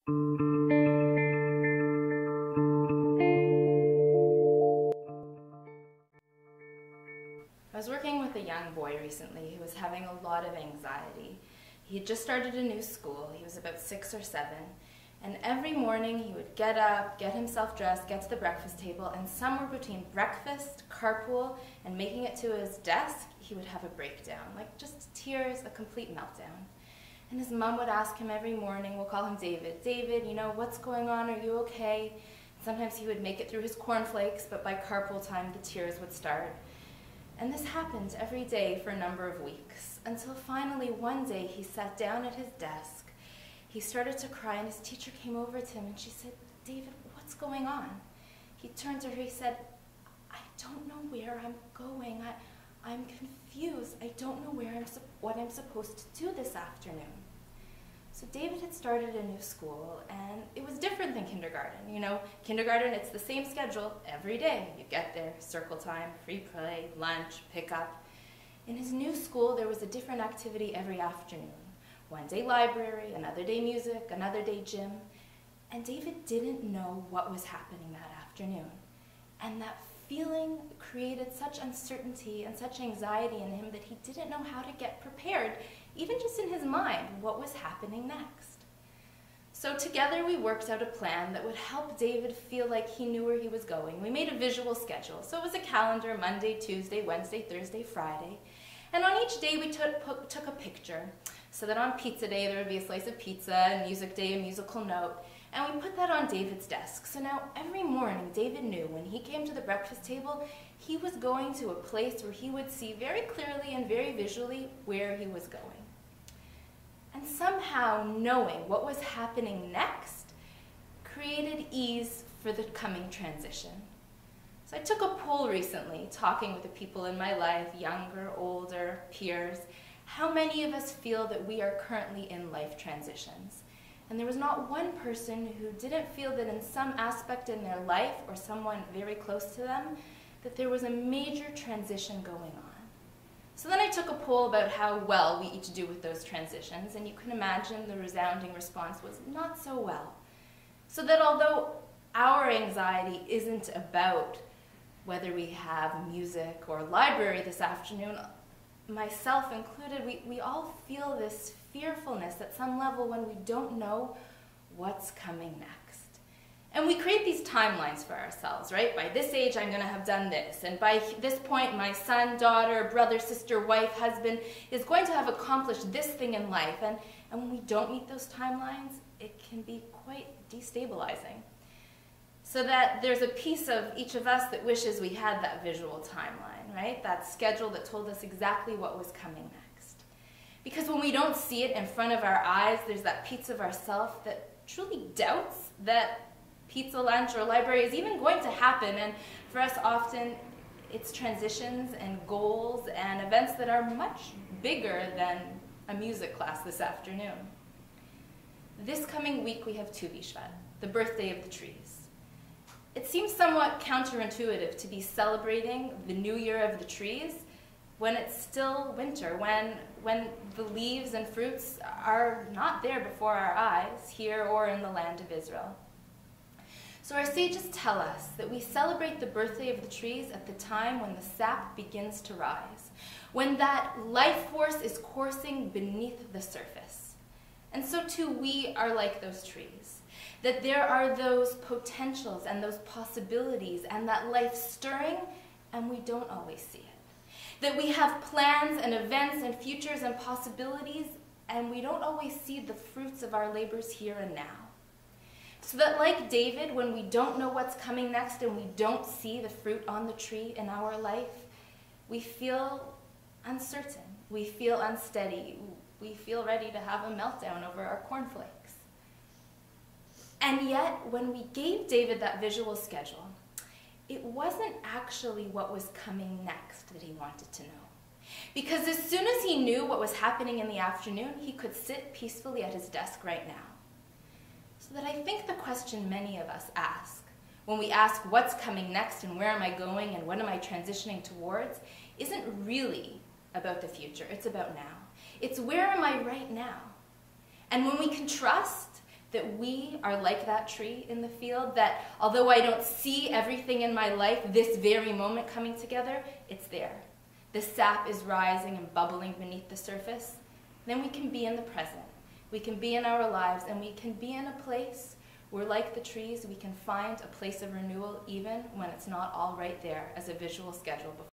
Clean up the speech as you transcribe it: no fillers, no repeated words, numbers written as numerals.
I was working with a young boy recently who was having a lot of anxiety. He had just started a new school. He was about 6 or 7. And every morning he would get up, get himself dressed, get to the breakfast table, and somewhere between breakfast, carpool, and making it to his desk, he would have a breakdown, like just tears, a complete meltdown. And his mom would ask him every morning, we'll call him David, David, you know, what's going on? Are you okay? Sometimes he would make it through his cornflakes, but by carpool time, the tears would start. And this happened every day for a number of weeks, until finally one day he sat down at his desk. He started to cry, and his teacher came over to him, and she said, David, what's going on? He turned to her, he said, I don't know where I'm going. I'm confused. I don't know what I'm supposed to do this afternoon. So David had started a new school, and it was different than kindergarten. You know, kindergarten, it's the same schedule every day. You get there, circle time, free play, lunch, pickup. In his new school, there was a different activity every afternoon. One day library, another day music, another day gym. And David didn't know what was happening that afternoon. And that feeling created such uncertainty and such anxiety in him that he didn't know how to get prepared, even just in his mind, what was happening next. So together we worked out a plan that would help David feel like he knew where he was going. We made a visual schedule. So it was a calendar, Monday, Tuesday, Wednesday, Thursday, Friday. And on each day we took a picture, so that on pizza day there would be a slice of pizza, and music day a musical note. And we put that on David's desk. So now every morning David knew when he came to the breakfast table, he was going to a place where he would see very clearly and very visually where he was going. And somehow knowing what was happening next created ease for the coming transition. So I took a poll recently, talking with the people in my life, younger, older, peers, how many of us feel that we are currently in life transitions? And there was not one person who didn't feel that in some aspect in their life, or someone very close to them, that there was a major transition going on. So then I took a poll about how well we each do with those transitions, and you can imagine the resounding response was not so well. So that although our anxiety isn't about whether we have music or library this afternoon, myself included, we all feel this fearfulness at some level when we don't know what's coming next. And we create these timelines for ourselves, right? By this age, I'm going to have done this. And by this point, my son, daughter, brother, sister, wife, husband is going to have accomplished this thing in life. And when we don't meet those timelines, it can be quite destabilizing. So that there's a piece of each of us that wishes we had that visual timeline, right? That schedule that told us exactly what was coming next. Because when we don't see it in front of our eyes, there's that piece of ourself that truly doubts that pizza lunch or library is even going to happen. And for us, often, it's transitions and goals and events that are much bigger than a music class this afternoon. This coming week, we have Tu Bishvat, the birthday of the trees. It seems somewhat counterintuitive to be celebrating the new year of the trees when it's still winter, when the leaves and fruits are not there before our eyes, here or in the land of Israel. So our sages tell us that we celebrate the birthday of the trees at the time when the sap begins to rise, when that life force is coursing beneath the surface. And so too we are like those trees. That there are those potentials and those possibilities and that life stirring, and we don't always see it. That we have plans and events and futures and possibilities, and we don't always see the fruits of our labors here and now. So that like David, when we don't know what's coming next and we don't see the fruit on the tree in our life, we feel uncertain, we feel unsteady, we feel ready to have a meltdown over our cornflakes. And yet, when we gave David that visual schedule, it wasn't actually what was coming next that he wanted to know. Because as soon as he knew what was happening in the afternoon, he could sit peacefully at his desk right now. So that I think the question many of us ask, when we ask what's coming next and where am I going and what am I transitioning towards, isn't really about the future, it's about now. It's where am I right now? And when we can trust that we are like that tree in the field, that although I don't see everything in my life this very moment coming together, it's there. The sap is rising and bubbling beneath the surface. Then we can be in the present. We can be in our lives, and we can be in a place where, like the trees, we can find a place of renewal even when it's not all right there as a visual schedule before